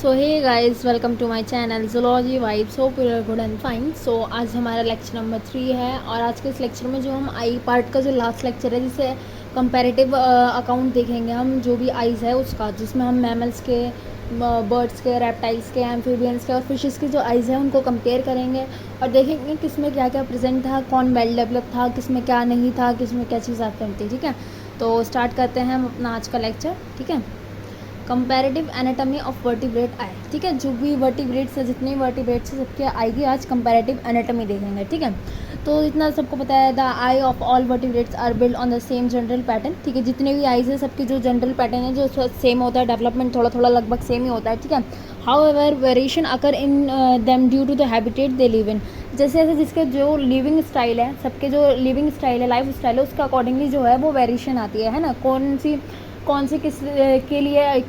So hey guys, welcome to my channel zoology vibes. Hope you are good and fine. So आज हमारा lecture number 3 है और आज के इस लेक्चर में जो हम आई पार्ट का जो लास्ट लेक्चर है जिसे कंपैरेटिव अकाउंट देखेंगे हम जो भी आइज़ है उसका, जिसमें हम मैमल्स के, बर्ड्स के, रेप्टाइल्स के, एम्फीबियंस के और फिशेस की जो आइज़ है उनको कंपेयर करेंगे और देखेंगे किसमें क्या क्या प्रेजेंट था, कौन वेल डेवलप था, किसमें क्या नहीं था, किसमें क्या चीज़ एबसेंट थी। ठीक है, तो स्टार्ट करते हैं हम अपना आज का लेक्चर। ठीक है, कंपैरेटिव एनाटॉमी ऑफ वर्टिब्रेट आई। ठीक है, जो भी वर्टिब्रेट्स है, जितने वर्टिब्रेट्स है सबके आएगी आज कंपैरेटिव एनाटॉमी देखेंगे। ठीक है, तो इतना सबको पता है, the eye of all vertebrates are build on the same general pattern. ठीक है, जितने भी आईज है सबकी जो जनरल पैटर्न है जो सेम होता है, डेवलपमेंट थोड़ा थोड़ा लगभग सेम ही होता है। ठीक है, however variation occur in them due to the habitat they live in. जैसे जैसे जिसके जो लिविंग स्टाइल है, सबके जो लिविंग स्टाइल है, लाइफ स्टाइल है, उसका अकॉर्डिंगली जो है वो वेरिएशन आती है ना। कौन सी किस के लिए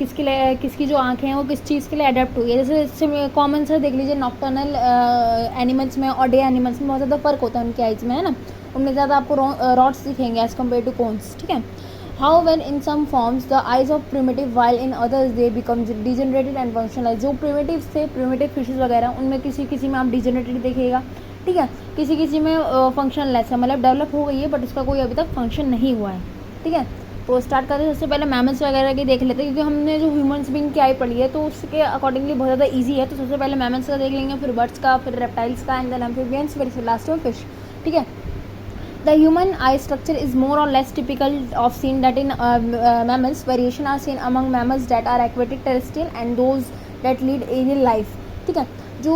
किसकी जो आँखें हैं वो किस चीज़ के लिए अडेप्ट हुई है। जैसे कॉमन सा देख लीजिए, नॉक्टर्नल एनिमल्स में और डे एनिमल्स में बहुत ज़्यादा फ़र्क होता है उनकी आइज़ में, है ना। उनमें ज़्यादा आपको रॉड्स दिखेंगे एज़ कम्पेयर टू कोन्स। ठीक है, however in some forms the eyes of primitive while in others they become degenerated and functionalise. जो प्रिमिटिव थे, प्रिमिटिव फिशेज वगैरह, उनमें किसी किसी में आप डिजेनरेटेड देखिएगा। ठीक है, किसी किसी में फंक्शनलेस है, मतलब डेवलप हो गई है बट उसका कोई अभी तक फंक्शन नहीं हुआ है। ठीक है, तो स्टार्ट करते हैं। सबसे पहले मैमल्स वगैरह की देख लेते हैं, क्योंकि हमने जो ह्यूमन्स बीइंग की आई पढ़ी है तो उसके अकॉर्डिंगली बहुत ज़्यादा इजी है। तो सबसे पहले मैमल्स का देख लेंगे, फिर बर्ड्स का, फिर रेप्टाइल्स का, एंड देन एम्फीबियंस, फिर लास्ट में फिश। ठीक है, the human eye structure is more or less typical of seen that in mammals. Variation are seen among mammals that are aquatic terrestrial and those that lead aerial life. ठीक है, जो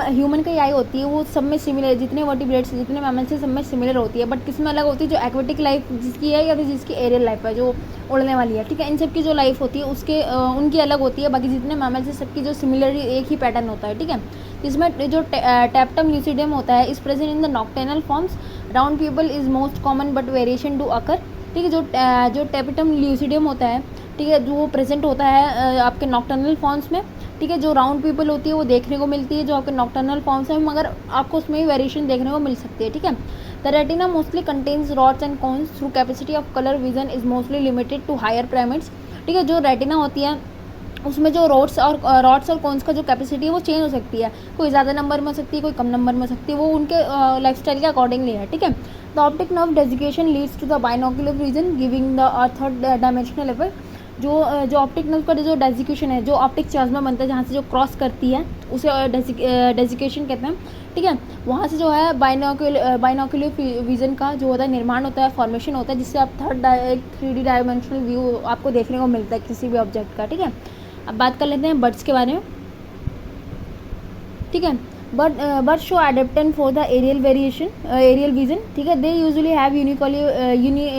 human की आई होती है वो सब में सिमिलर, जितने वर्टिब्रेट्स जितने मैमल्स से सब में सिमिलर होती है, बट किसमें अलग होती है, जो एक्वेटिक लाइफ जिसकी है या फिर जिसकी एरियल लाइफ है, जो उड़ने वाली है। ठीक है, इन सब की जो लाइफ होती है उसके उनकी अलग होती है। बाकी जितने मैमल्स है सबकी जो सिमिलर एक ही पैटर्न होता है। ठीक है, इसमें जो टैप्टम ल्यूसिडियम होता है is present in the nocturnal forms. Round pupil is most common but variation do occur. ठीक है, जो टैप्टम ल्यूसिडियम होता है, ठीक है, जो प्रेजेंट होता है आपके नॉक्टर्नल फॉर्म्स में। ठीक है, जो राउंड पीपल होती है वो देखने को मिलती है जो आपके नॉक्टर्नल फॉर्म्स है, मगर आपको उसमें भी वेरिएशन देखने को मिल सकती है। ठीक है, the retina mostly contains rods and cones through capacity of colour vision is mostly limited to higher primates. ठीक है, जो रेटिना होती है उसमें जो रॉड्स और कोन्स का जो कैपेसिटी है वो चेंज हो सकती है, कोई ज़्यादा नंबर में हो सकती है, कोई कम नंबर में हो सकती है, वो उनके लाइफस्टाइल के अकॉर्डिंगली है। ठीक है, the optic nerve decussation leads to the binocular vision giving the third dimensional effect. जो ऑप्टिक नर्व का जो डेजिकेशन है, जो ऑप्टिक चार्ज में बनता है जहाँ से जो क्रॉस करती है उसे डेजिकेशन कहते हैं। ठीक है, वहाँ से जो है बाइनोकुलर विजन का जो होता है निर्माण होता है, फॉर्मेशन होता है, जिससे आप थर्ड 3D डायमेंशनल व्यू आपको देखने को मिलता है किसी भी ऑब्जेक्ट का। ठीक है, अब बात कर लेते हैं बर्ड्स के बारे में। ठीक है, birds show adaptation for the aerial vision. ठीक है, they usually have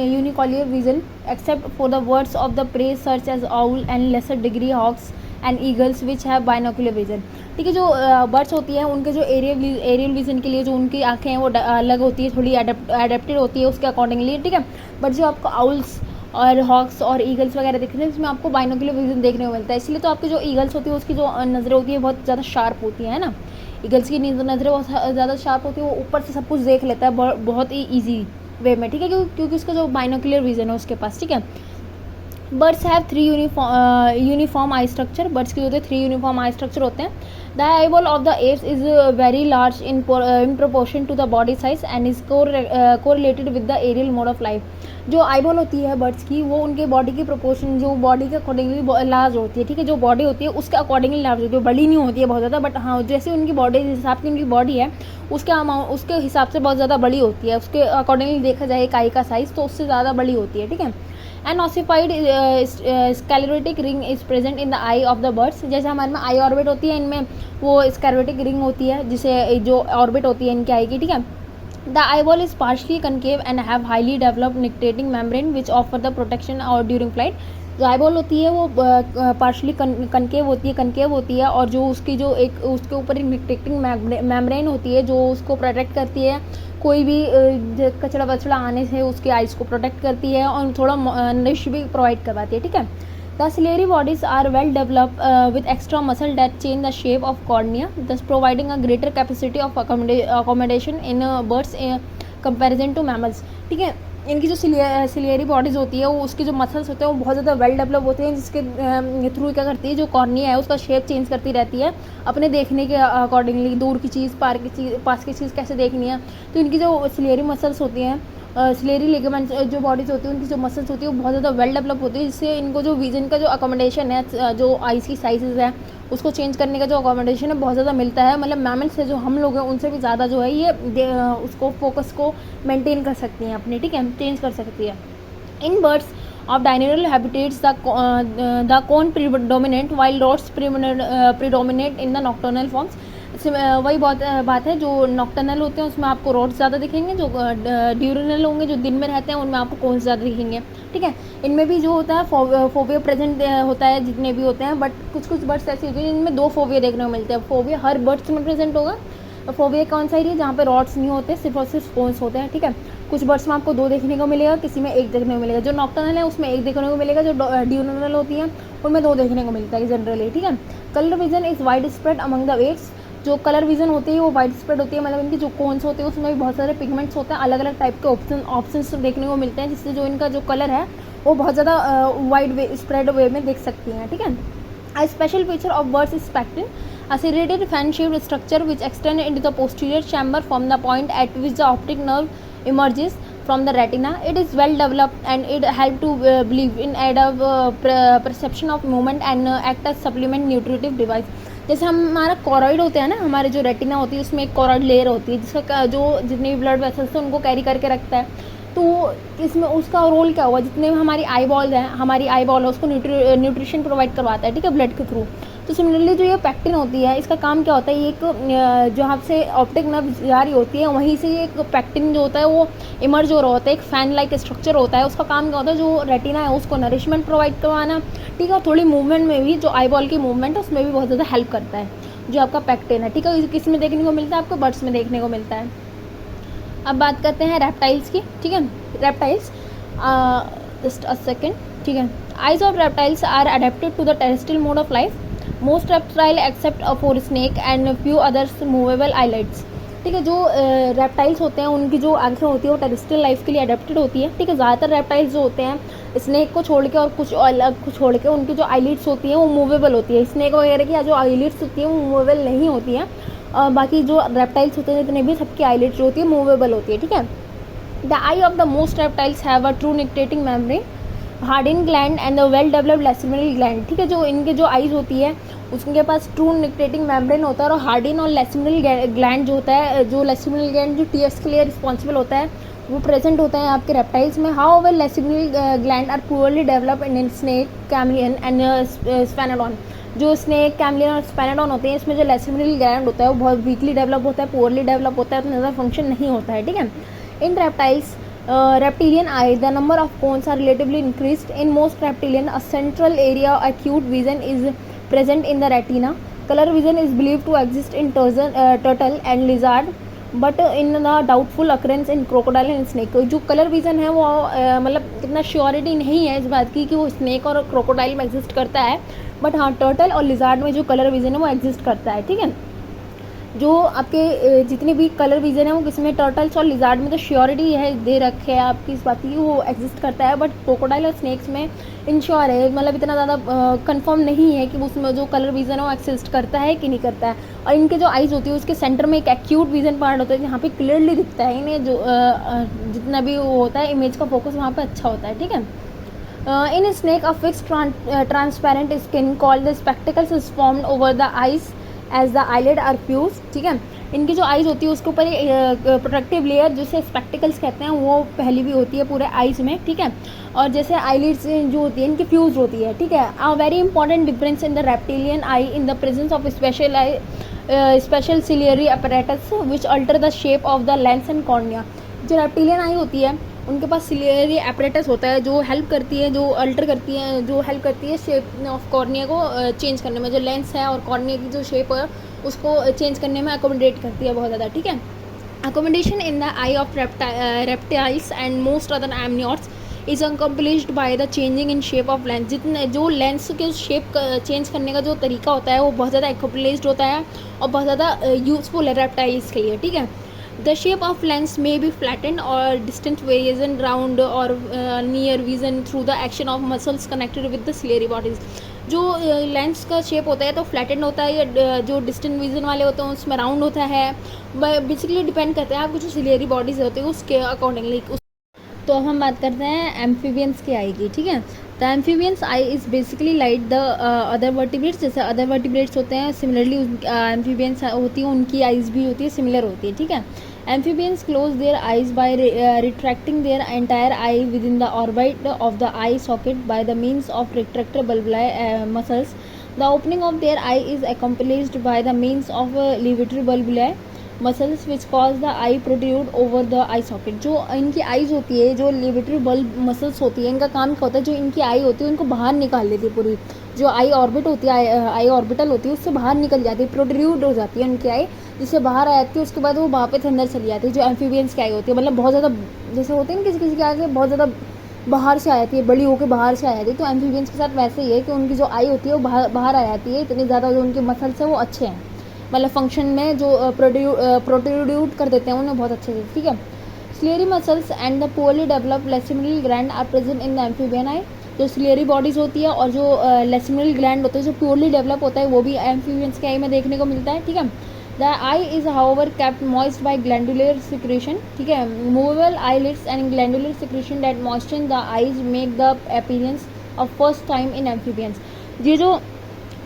unicolor vision except for the birds of the prey such as owl and lesser degree hawks and eagles which have binocular vision. ठीक है, जो birds होती हैं उनके जो aerial vision के लिए जो उनकी आंखें हैं वो अलग होती है, थोड़ी अडेप्टेड होती है उसके अकॉर्डिंगली। ठीक है, बट जो आपको आउल्स और हॉक्स और ईगल्स वगैरह दिखते हैं इसमें आपको बाइनोकुलर विजन देखने को मिलता है। इसलिए तो आपकी जो ईगल्स होती है उसकी जो नज़रें होती है बहुत ज़्यादा शार्प होती है ना। ईगल्स की नज़रें बहुत ज़्यादा शार्प होती है, वो ऊपर से सब कुछ देख लेता है बहुत ही ईजी वे में। ठीक है, क्योंकि उसका जो बाइनोकुलर विजन है उसके पास। ठीक है, birds have 3 uniform I structure. Birds के जो होते हैं 3 यूनिफॉर्म आई स्ट्रक्चर होते हैं। The eyeball of the apes is very large in proportion to the body size and is correlated with the aerial mode of life. जो eyeball होती है birds की वो उनके बॉडी की प्रोपोर्शन, जो बॉडी के अकॉर्डिंगली लार्ज होती है। ठीक है, जो बॉडी होती है उसके अकॉर्डिंगली लार्ज होती है, बड़ी नहीं होती है बहुत ज़्यादा, बट हाँ जैसे उनकी बॉडी जिस हिसाब की उनकी बॉडी है उसके हिसाब से बहुत ज़्यादा बड़ी होती है। उसके अकॉर्डिंगली देखा जाए इकाई का साइज़ तो उससे ज़्यादा बड़ी होती है। ठीक है, an ossified sclerotic ring is present in the eye of the birds. जैसे हमारे में आई ऑर्बिट होती है, इनमें वो स्कैलेरेटिक रिंग होती है जिसे जो ऑर्बिट होती है इनकी आई की। ठीक है, the eyeball is partially concave and have highly developed nictitating membrane which offer the protection or during flight. जो आईबॉल होती है वो पार्शली कनकेव होती है और जो उसकी जो एक उसके ऊपर एक निक्टेटिंग मेम्ब्रेन होती है जो उसको प्रोटेक्ट करती है, कोई भी कचरा वचड़ा आने से उसकी आइज़ को प्रोटेक्ट करती है और थोड़ा नरिश भी प्रोवाइड करवाती है। ठीक है, the ciliary bodies are well developed with extra muscle that change the shape of cornea, thus providing a greater capacity of accommodation in birds comparison to mammals. ठीक है, इनकी जो सिलियरी बॉडीज़ होती है वो उसकी जो मसल्स होते हैं वो बहुत ज़्यादा वेल डेवलप होते हैं, जिसके थ्रू क्या करती है, जो कॉर्निया है उसका शेप चेंज करती रहती है अपने देखने के अकॉर्डिंगली, दूर की चीज़, पास की चीज़ कैसे देखनी है। तो इनकी जो सिलियरी मसल्स होती हैं, सिलेरी लिगामेंट्स जो बॉडीज़ होती है उनकी जो मसल्स होती है वो बहुत ज़्यादा वेल डेवलप होती है, जिससे इनको जो विजन का जो अकोमोडेशन है, जो आइज़ की साइजेज़ है उसको चेंज करने का जो अकोमोडेशन है बहुत ज़्यादा मिलता है। मतलब मैमल्स से जो हम लोग हैं उनसे भी ज़्यादा जो है ये उसको फोकस को मेंटेन कर सकती हैं अपनी, ठीक है, चेंज कर सकती है। In birds of diurnal habitats the cone predominate while rods predominate in the nocturnal forms। वही बात है, जो नॉक्टर्नल होते हैं उसमें आपको रॉड्स ज़्यादा दिखेंगे, जो ड्यूरनल होंगे जो दिन में रहते हैं उनमें आपको कोन्स ज़्यादा दिखेंगे, ठीक है। इनमें भी जो होता है फोविया प्रेजेंट होता है, जितने भी होते हैं, बट कुछ कुछ बर्ड्स ऐसी होती हैं जिनमें 2 फोविया देखने को मिलते हैं। फोविया हर बर्ड्स में प्रेजेंट होगा। फोविया कौन सा एरिया जहाँ पे रॉड्स नहीं होते, सिर्फ और सिर्फ कोन्स होते हैं, ठीक है। कुछ बर्ड्स में आपको 2 देखने को मिलेगा, किसी में 1 देखने को मिलेगा। जो नॉक्टर्नल है उसमें 1 देखने को मिलेगा, जो ड्यूरनल होती हैं उनमें 2 देखने को मिलता है जनरली, ठीक है। Colour vision is wide spread among the vets. जो कलर विजन होती है वो वाइड स्प्रेड होती है, मतलब इनकी जो कोन्स होते हैं उसमें भी बहुत सारे पिगमेंट्स होते हैं, अलग अलग टाइप के ऑप्शंस देखने को मिलते हैं, जिससे जो इनका जो कलर है वो बहुत ज़्यादा वाइड स्प्रेड वे में देख सकती हैं, ठीक है। A special feature of birds is pecten, a serrated fan-shaped structure which extends into the posterior chamber from the point at which the optic nerve emerges from the retina. It is well developed and it helps to believe in aid of perception of movement and act as supplement nutritive device। जैसे हमारा कॉरॉइड होता है ना, हमारे जो retina होती है उसमें एक कॉरॉइड लेयर होती है जिसका जो जितने भी ब्लड वेसल्स हैं उनको कैरी करके रखता है। तो इसमें उसका रोल क्या हुआ, जितने भी हमारी आई बॉल है उसको न्यूट्रिशन प्रोवाइड करवाता है, ठीक है, ब्लड के थ्रू। तो सिमिलरली जो ये पैक्टिन होती है इसका काम क्या होता है, ये एक जहाँ से ऑप्टिक नर्व जा रही होती है वहीं से ये एक पैक्टिन जो होता है वो इमर्ज हो रहा होता है, एक फैन लाइक स्ट्रक्चर होता है। उसका काम क्या होता है, जो रेटिना है उसको नरिशमेंट प्रोवाइड करवाना, ठीक है। थोड़ी मूवमेंट में भी, जो आई बॉल की मूवमेंट है उसमें भी बहुत ज़्यादा हेल्प करता है जो आपका पैक्टिन है, ठीक है। किस में देखने को मिलता है, आपको बर्ड्स में देखने को मिलता है। अब बात करते हैं रेप्टाइल्स की, ठीक है। रेप्टाइल्स, जस्ट अ सेकेंड, ठीक है। Eyes of reptiles are adapted to the terrestrial mode of life. Most reptile except for snake and few others movable eyelids, ठीक है। जो रेप्टाइल्स होते हैं उनकी जो आंखें होती है वो टेरेस्ट्रियल लाइफ के लिए अडेप्टेड होती है, ठीक है। ज़्यादातर रेप्टाइल्स जो होते हैं स्नेक को छोड़ के और कुछ अलग को छोड़ के उनकी जो आईलिड्स होती हैं वो मूवेबल होती है। स्नेक वगैरह की जो आईलिड्स होती हैं वो मूवेबल नहीं होती हैं, बाकी जो रेप्टाइल्स होते हैं जितने भी, सबकी आईलिड्स जो होती है मूवेबल होती है, ठीक है। The eye of the most reptiles have a true nictitating membrane, harderian gland and the well developed lacrimal gland, ठीक है। जो इनके जो आईज होती है उसके पास ट्रू निक्टेटिंग मेम्ब्रेन होता है, और हार्डिन और लैक्रिमल ग्लैंड जो होता है, जो लैक्रिमल ग्लैंड जो टीएस के लिए रिस्पॉन्सिबल होता है वो प्रेजेंट होता है आपके रेप्टाइल्स में। However lacrimal gland are poorly develop in snake, chameleon and sphenodon. जो स्नेक, कैमलियन और स्पेनाडॉन होते हैं इसमें जो लैक्रिमल ग्लैंड होता है वो बहुत वीकली डेवलप होता है, पुअरली डेवलप होता है, तो ज़्यादा फंक्शन नहीं होता है, ठीक है। In reptiles reptilian eye, the number of cones are relatively increased. In most reptilian, a central area of acute vision is present in the retina. Color vision is believed to exist in turtle and lizard, but in the doubtful occurrence in crocodile and snake. जो colour vision है वो मतलब इतना surety नहीं है इस बात की कि वो स्नेक और क्रोकोडाइल में एग्जिस्ट करता है, बट हाँ टर्टल और लिजार्ड में जो कलर विजन है वो एग्जिस्ट करता है, ठीक है। जो आपके जितने भी कलर विजन है वो किसमें, टर्टल्स और लिजार्ड में तो श्योरिटी है दे रखे है आपकी इस बात की वो एग्जिस्ट करता है, बट क्रोकोडाइल और स्नेक्स में इनश्योर है, मतलब इतना ज़्यादा कंफर्म नहीं है कि उसमें जो कलर विजन है वो एग्जिस्ट करता है कि नहीं करता है। और इनके जो आइज़ होती है उसके सेंटर में एक एक्यूट विजन पार्ट होता है जहाँ पे क्लियरली दिखता है इन्हें, जो जितना भी वो होता है इमेज का फोकस वहाँ पर अच्छा होता है, ठीक है। In snake a fix transparent skin called the spectacles is formed over the eyes as the eyelid are fuse, ठीक है। इनकी जो आइज़ होती है उसके ऊपर प्रोटेक्टिव लेयर जिसे स्पेक्टिकल्स कहते हैं वो पहली भी होती है पूरे आइज़ में, ठीक है। और जैसे आईलिड्स जो होती है इनकी फ्यूज होती है, ठीक है। A very important difference in the reptilian I in the presence of special ciliary apparatus which alter the shape of the lens and cornea. जो रेप्टिलियन आई होती है उनके पास सिलियरी अपैरेटस होता है जो हेल्प करती है, जो अल्टर करती है, जो हेल्प करती है शेप ऑफ कॉर्निया को चेंज करने में। जो लेंस है और कॉर्निया की जो शेप है उसको चेंज करने में अकोमोडेट करती है बहुत ज़्यादा, ठीक है। Accommodation in the eye of reptiles and most other amniotes is accomplished by the changing in shape of lens. जितने जो लेंस के शेप चेंज करने का जो तरीका होता है वो बहुत ज़्यादा अकम्पलिश्ड होता है और बहुत ज़्यादा यूजफुल है रेप्टाइल्स के लिए, ठीक है। The shape of lens may be flattened or distant variation round or near vision through the action of muscles connected with the ciliary bodies. जो लेंस का शेप होता है तो फ्लैटेंड होता है या जो डिस्टेंट विजन वाले होते हैं उसमें राउंड होता है. बेसिकली डिपेंड करता है आपको जो सिलियरी बॉडीज होती है उसके अकॉर्डिंगली. तो अब हम बात करते हैं एम्फीबियंस की आई की. ठीक है, the amphibians I is basically like the other vertebrates. जैसे अदर वर्टिब्रेट्स होते हैं सिमिलरली एम्फीबियंस होती है, उनकी आइज़ भी होती है, सिमिलर होती है. ठीक है, amphibians close their eyes by retracting their entire eye within the orbit of the eye socket by the means of retractor बल्बुलाe muscles. The opening of their eye is accomplished by the means of levator bulbulae muscles which cause the eye protrude over the eye socket. जो इनकी eyes होती है, जो लेवेटरी bulb muscles होती है, इनका काम क्या होता है, जो इनकी आई होती है उनको बाहर निकाल लेती है. पूरी जो आई ऑर्बिट होती है, आई ऑर्बिटल होती है, उससे बाहर निकल जाती है, प्रोट्रूड हो जाती है उनकी आई, जिससे बाहर आ जाती है. उसके बाद वो वापस अंदर चली जाती है. जो एम्फीबियंस की आई होती है, मतलब बहुत ज़्यादा जैसे होती है ना किसी किसी की आगे बहुत ज़्यादा बाहर से आ जाती है, बड़ी होकर बाहर से आ जाती है. तो एम्फीबियंस के साथ वैसे ही है कि उनकी जो आई होती है वो बाहर आ जाती है. इतनी ज़्यादा जो उनके मसल्स हैं वो अच्छे हैं, मतलब फंक्शन में जो प्रोट्रूड कर देते हैं उन्हें बहुत अच्छे से. ठीक है, ciliary muscles and the poorly developed lacrimal gland are present in the amphibian eye. जो सिलियरी बॉडीज होती है और जो लेसिमिनल ग्लैंड होता है जो प्योरली डेवलप होता है वो भी एम्फीबियंस के आई में देखने को मिलता है. ठीक है, the eye is however kept moist by glandular secretion. ठीक है, movable eyelids and glandular secretion that moisten the eyes make the appearance of first time in amphibians. ये जो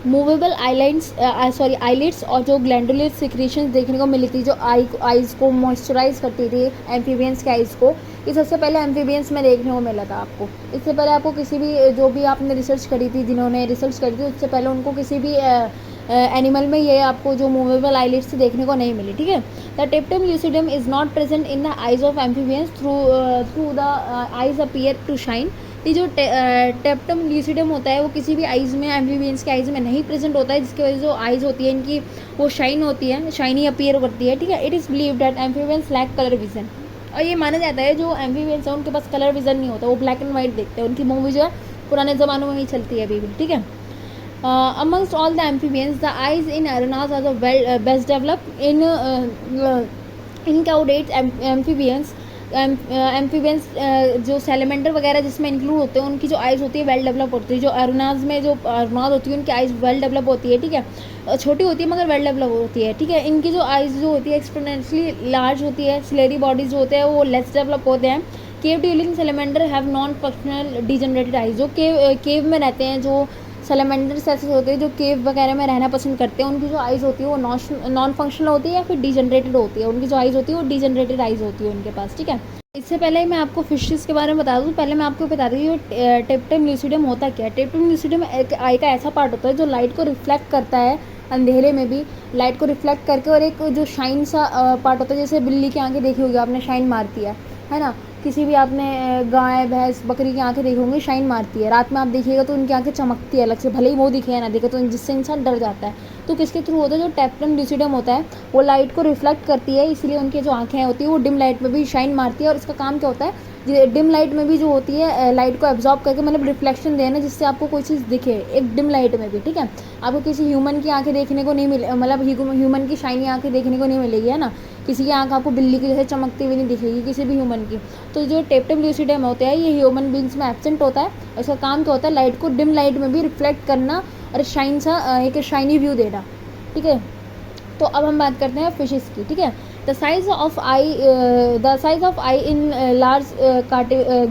मूवेबल आईलिड्स और जो ग्लैंडुलर सिक्रेशंस देखने को मिली थी, जो आईज को मॉइस्चराइज करती थी एम्फीबियंस के आईज को, ये सबसे पहले एम्फीबियंस में देखने को मिला था आपको. इससे पहले आपको किसी भी जो भी आपने रिसर्च करी थी, जिन्होंने रिसर्च करी थी, उससे पहले उनको किसी भी एनिमल में ये आपको जो मूवेबल आईलिड्स देखने को नहीं मिली. ठीक है, the tapetum lucidum is not present in the eyes of amphibians through the eyes appear to shine. ये जो टेप्टम ल्यूसिडम होता है वो किसी भी आइज़ में, एम्फीबियंस के आइज़ में नहीं प्रेजेंट होता है, जिसकी वजह से जो आइज़ होती है इनकी वो शाइन होती है, शाइनी अपीयर करती है. ठीक है, it is believe that amphibians lack colour vision. और ये माना जाता है जो एम्फीबियंस है उनके पास कलर विजन नहीं होता, वो ब्लैक एंड वाइट देखते हैं. उनकी मूवी जो है पुराने ज़मानों में ही चलती है अभी भी. ठीक है, amongst all the amphibians the eyes in arenas are the best developed in caudate amphibians. Amphibians जो सैलमेंडर वगैरह जिसमें इंक्लूड होते हैं उनकी जो आइज़ होती है वेल डेवलप होती है. जो अरुनाज में जो अरुनाज होती है उनकी आइज़ वेल डेवलप होती है. ठीक है, छोटी होती है मगर वेल डेवलप होती है. ठीक है, इनकी जो आइज़ जो होती है एक्सपोनेंशियली लार्ज होती है. सिलेरी बॉडीज जो होते हैं वो लेस डेवलप होते हैं. Cave dwelling salamander have non functional degenerated eyes. जो केव में रहते हैं, जो सैलमेंडर्स ऐसे होते हैं जो केव वगैरह में रहना पसंद करते हैं, उनकी जो आइज़ होती है वो नॉन फंक्शनल होती है या फिर डिजनरेटेड होती है. उनकी जो आइज़ होती है वो डिजनरेटेड आइज़ होती है उनके पास. ठीक है, इससे पहले मैं आपको फिशेस के बारे में बता दूँ. पहले मैं आपको बता दूँ ये टेप्टम ल्यूसिडम होता क्या है. टेप्टम ल्यूसिडम एक आई का ऐसा पार्ट होता है जो लाइट को रिफ्लेक्ट करता है, अंधेरे में भी लाइट को रिफ्लेक्ट करके, और एक जो शाइन सा पार्ट होता है, जैसे बिल्ली की आंखें देखी होगी आपने, शाइन मारती है ना. किसी भी आपने गाय भैंस बकरी की आंखें देखी होंगी, शाइन मारती है. रात में आप देखिएगा तो उनकी आंखें चमकती है अलग से, भले ही वो दिखे या ना दिखे, तो जिससे इंसान डर जाता है. तो किसके थ्रू होता है, जो टेप्टम ल्यूसिडम होता है वो लाइट को रिफ्लेक्ट करती है, इसलिए उनकी जो आंखें होती है वो डिम लाइट में भी शाइन मारती है. और इसका काम क्या होता है, डिम लाइट में भी जो होती है लाइट को एब्जॉर्ब करके, मतलब रिफ्लेक्शन देना, जिससे आपको कोई चीज़ दिखे एक डिम लाइट में भी. ठीक है, आपको किसी ह्यूमन की आंखें देखने को नहीं मिले, मतलब ह्यूमन की शाइनी आंखें देखने को नहीं मिलेगी, है ना. किसी की आंख आपको बिल्ली की जैसे चमकती हुई नहीं दिखेगी, किसी भी ह्यूमन की. तो जो टेप्टम ल्यूसिडम होता है ये ह्यूमन बींग्स में एब्सेंट होता है. इसका काम क्या होता है, लाइट को डिम लाइट में भी रिफ्लेक्ट करना और शाइन सा एक शाइनी व्यू देना. ठीक है, तो अब हम बात करते हैं फिशेस की. ठीक है, the size of I in large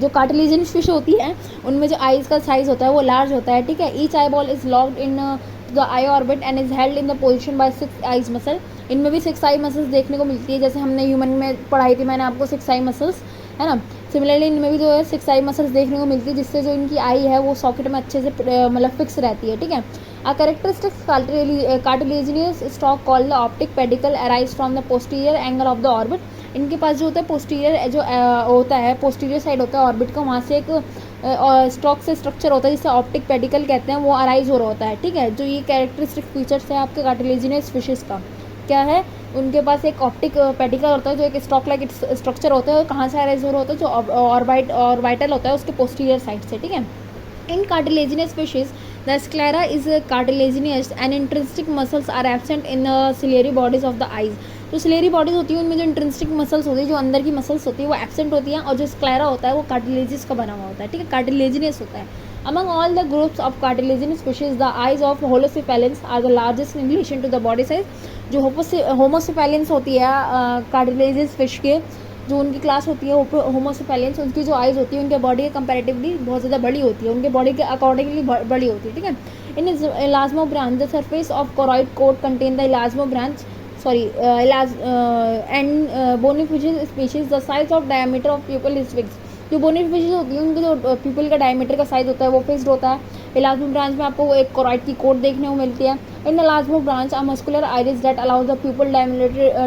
जो कार्टिलेजिनस फिश होती है उनमें जो आइज़ का साइज़ होता है वो लार्ज होता है. ठीक है, each eye ball is locked in the I orbit and is held in the position by 6 eyes muscle. इनमें भी 6 आई मसल्स देखने को मिलती है, जैसे हमने ह्यूमन में पढ़ाई थी मैंने आपको 6 आई मसल्स, है ना. सिमिलरली इनमें भी जो है 6 आई मसल्स देखने को मिलती है, जिससे जो इनकी आई है वो सॉकेट में अच्छे से मतलब फिक्स रहती है. ठीक है, A characteristic cartilaginous stalk called the optic pedicle arise from the posterior angle of the orbit. इनके पास जो होता है पोस्टीरियर जो होता है, पोस्टीरियर साइड होता है ऑर्बिट का, वहाँ से एक स्टॉक से स्ट्रक्चर होता है जिसे ऑप्टिक पेडिकल कहते हैं, वो अराइज हो रहा होता है. ठीक है, जो ये कैरेक्टरिस्टिक फीचर्स है आपके कार्टिलेजिनस फिशेस का क्या है, उनके पास एक ऑप्टिक पेडिकल होता है जो एक स्टॉक लाइक स्ट्रक्चर होता है, और कहाँ से अराइज हो रहा होता है, जो ऑर्बिटल होता है उसके पोस्टीरियर साइड से. ठीक है, in cartilaginous fishes the sclera is cartilaginous and intrinsic muscles are absent in the ciliary bodies of the eyes. जो सिलेरी बॉडीज होती है उनमें जो इंट्रिंसिक मसल्स होती है, जो अंदर की मसल्स होती है वो एब्सेंट होती हैं, और जो स्क्लेरा होता है वो कार्टिलेजिस का बना हुआ होता है, ठीक है, कार्टिलेजिनस होता है। Among all the groups of cartilaginous fishes, the eyes of Holocephalans are the largest in relation to the body size। जो होमोसेफेलियंस होती है कार्टिलेजियस फिश के, जो उनकी क्लास होती है होमोसेफेलियंस, उनकी जो आइज़ होती है उनके बॉडी के कंपैरेटिवली बहुत ज़्यादा बड़ी होती है, उनके बॉडी के अकॉर्डिंगली बड़ी होती है, ठीक है। In elasmobranch the surface of choroid coat contain the elasmobranch and bony fishes species the size of diameter of pupil is fixed. जो बोनी फिशेज होती है उनके जो प्यूपल का डायमीटर का साइज होता है वो फिक्स्ड होता है। इलास्मो ब्रांच में आपको एक कोरॉइड की कोट देखने को मिलती है। In elasmobranch a muscular iris that allows the pupil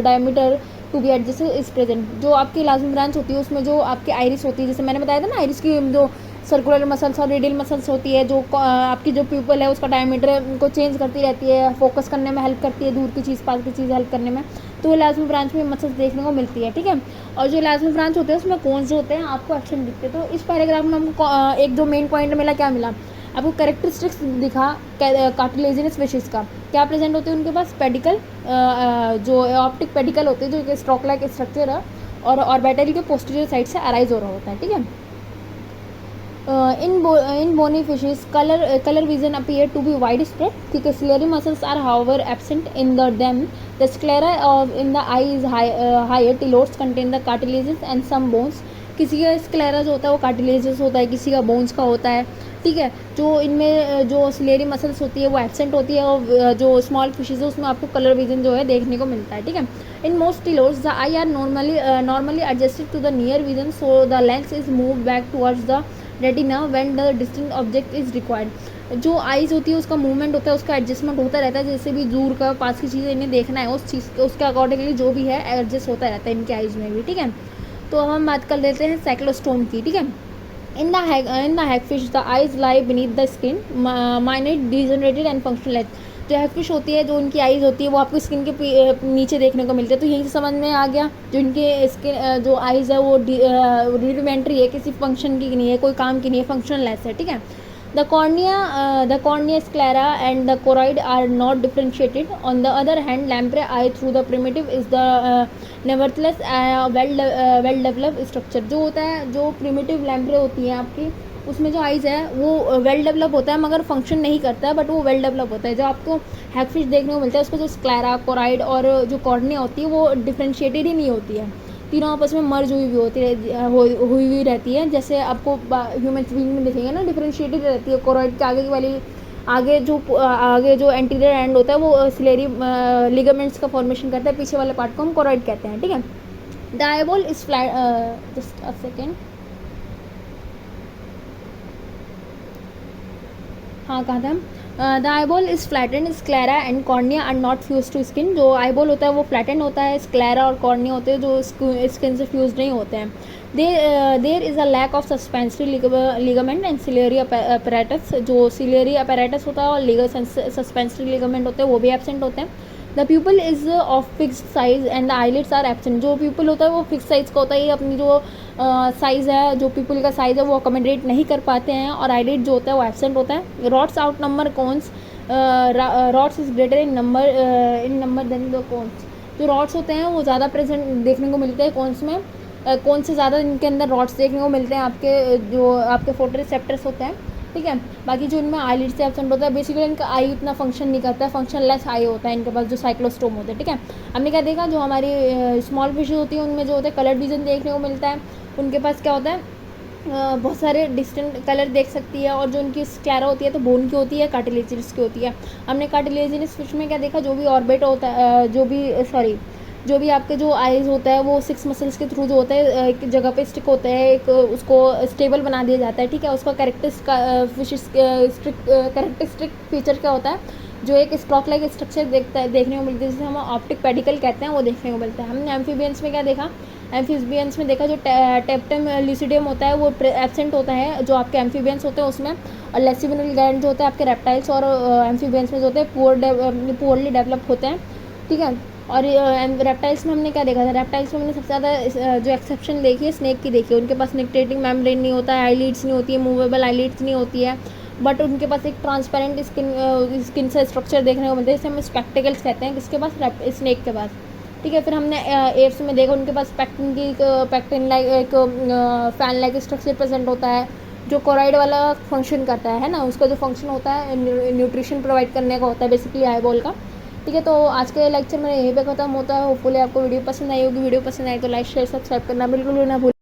diameter to be adjust is present. जो आपकी इलास्मो ब्रांच होती है उसमें जो आपकी आइरिस होती है, जैसे मैंने बताया था ना, आइरिस की जो सर्कुलर मसल्स और रेडियल मसल्स होती है, जो आपकी जो प्यूपल है उसका डायमीटर को चेंज करती रहती है, फोकस करने में हेल्प करती है, दूर की चीज़ पास की चीज़ हेल्प करने में, तो इलास्मो ब्रांच में मसल्स देखने को मिलती है, ठीक है। और जो इलास्मो ब्रांच होते हैं उसमें कोन्स जो होते हैं आपको एक्शन दिखते हैं। तो इस पैराग्राफ में हमको एक दो मेन पॉइंट मिला, क्या मिला आपको, कैरेक्टरिस्टिक्स दिखा कार्टिलेजिनस फिशेस का, क्या प्रेजेंट होते हैं उनके पास, पेडिकल, जो ऑप्टिक पेडिकल होते हैं, जो एक स्ट्रोक लाइक स्ट्रक्चर है और ऑर्बिटल के पोस्टीरियर साइड से अराइज हो रहा होता है, ठीक है। In bony fishes, color vision appear to be widespread. The ciliary muscles are however absent in them. The sclera in the eye is higher. Telodes contain the cartilages and some bones. किसी का sclera जो होता है वो cartilages होता है, किसी का बोन्स का होता है, ठीक है। जो इनमें जो सिलेरी मसल्स होती है वो एब्सेंट होती है, और जो स्मॉल फिशेज है उसमें आपको कलर विजन जो है देखने को मिलता है, ठीक है। In most teleosts the eye are normally adjusted to the near vision, so the lens is move back towards the retina when the distant object is required. जो आइज़ होती है उसका मूवमेंट होता है, उसका एडजस्टमेंट होता रहता है, जैसे भी दूर का पास की चीज़ें इन्हें देखना है उस चीज़ उसके अकॉर्डिंगली जो भी है एडजस्ट होता रहता है इनके आइज़ में भी, ठीक है। तो अब हम बात कर लेते हैं साइक्लोस्टोम की, ठीक है। In the hagfish the eyes lie beneath the skin, minor degenerated and functionless. जो हैगफिश होती है, जो उनकी आइज़ होती है वो आपको स्किन के नीचे देखने को मिलती है। तो यहीं से समझ में आ गया, जो इनके स्किन जो आइज़ है वो रूडिमेंट्री है, किसी फंक्शन की नहीं है, कोई काम की नहीं है, फंक्शनलेस है, ठीक है। The cornea sclera and the choroid are not differentiated. On the other hand, lamprey eye through the primitive is the nevertheless well developed structure। जो होता है, जो primitive lamprey होती है आपकी, उसमें जो आइज़ है वो वेल डेवलप होता है, मगर फंक्शन नहीं करता है, बट वो वेल डेवलप होता है। जो आपको हैगफिश देखने को मिलता है उसको जो स्क्लेरा, कोराइड और जो कॉर्निया होती है वो डिफ्रेंशिएटेड ही नहीं होती है, तीनों आपस में मर्ज हुई हुई रहती है। जैसे आपको ह्यूमन बीइंग में देखेंगे ना, डिफरेंशिएटेड रहती है। कोरॉइड के आगे जो एंटीरियर एंड होता है वो सिलेरी लिगामेंट्स का फॉर्मेशन करता है, पीछे वाले पार्ट को हम कोरॉइड कहते हैं, ठीक है। The eyeball is flat, just a second, हाँ कहा था हम, the eyeball is flattened, sclera and cornea are not fuse to skin. जो आईबॉल होता है वो फ्लैटेंड होता है, स्क्लेरा और कॉर्निया होते हैं जो स्किन से फ्यूज नहीं होते हैं। There is a lack of suspensory ligament and ciliary apparatus. जो सिलेरी अपैरेटस होता है और सस्पेंसरी लिगामेंट होते हैं वो भी एब्सेंट होते हैं। The pupil is of fixed size and the eyelids are absent. जो प्यूपल होता है वो फिक्स साइज का होता है, ये अपनी जो साइज़ है, जो प्यूपल का साइज़ है वो अकोमोडेट नहीं कर पाते हैं, और आईलिड जो होता है वो एब्सेंट होता है। Rods outnumber cones, rods is greater in number than the cones. जो रॉड्स होते हैं वो ज़्यादा प्रेजेंट देखने को मिलते हैं कोन्स में, कौन से ज़्यादा इनके अंदर रॉड्स देखने को मिलते हैं आपके, जो आपके फोटोरिसेप्टर्स होते हैं, ठीक है। बाकी जो इनमें आईलिड से एब्सेंट होता है, बेसिकली इनका आई इतना फंक्शन नहीं करता है, फंक्शनलेस आई होता है इनके पास, जो साइक्लोस्टोम होते हैं, ठीक है। हमने क्या देखा, जो हमारी स्मॉल फिशेज होती है उनमें जो होता है कलर विजन देखने को मिलता है, उनके पास क्या होता है बहुत सारे डिस्टेंट कलर देख सकती है, और जो उनकी स्क्लेरा होती है तो बोन की होती है, कार्टिलेजिनस की होती है। हमने कार्टिलेजिनस फिश में क्या देखा, जो भी ऑर्बिट होता है, जो भी आपके जो आइज होता है वो 6 मसल्स के थ्रू जो होता है एक जगह पे स्टिक होता है, एक उसको स्टेबल बना दिया जाता है, ठीक है। उसका कैरेक्टरिस्टिक फीचर क्या होता है, जो एक स्ट्रोक लाइक स्ट्रक्चर देखने को मिलता है, जिसे हम ऑप्टिक पेडिकल कहते हैं, वो देखने को मिलता है। हमने एम्फीबियंस में क्या देखा, एम्फीबियंस में देखा जो टेप्टम ल्यूसिडियम होता है वो एब्सेंट होता है, जो आपके एम्फीबियंस होते हैं उसमें। और लेसिबिनल ग्लैंड जो होता है आपके रेप्टाइल्स और एम्फीबियंस में जो होते हैं पुअरली डेवलप होते हैं, ठीक है। और रेप्टाइल्स में हमने क्या देखा था, रेप्टाइल्स में हमने सबसे ज़्यादा जो एक्सेप्शन देखी है स्नेक की देखी है। उनके पास निक्टेटिंग मेम्ब्रेन नहीं होता है, आईलिड्स नहीं होती है, मूवेबल आईलिड्स नहीं होती है, बट उनके पास एक ट्रांसपेरेंट स्किन से स्ट्रक्चर देखने को मिलता है, जिसे हम स्पेक्टिकल्स कहते हैं। किसके पास, स्नेक के पास, ठीक है। फिर हमने एप्स में देखा उनके पास पैक्टिन लाइक एक फैन लाइक स्ट्रक्चर प्रेजेंट होता है, जो कोराइड वाला फंक्शन करता है ना, उसका जो फंक्शन होता है न्यूट्रिशन प्रोवाइड करने का होता है बेसिकली आई बॉल का। ठीक है, तो आज के लेक्चर मेरा यहीं पे ख़त्म होता है। होपफुली आपको वीडियो पसंद आई होगी। वीडियो पसंद आई तो लाइक शेयर सब्सक्राइब करना बिल्कुल भी ना भूलें।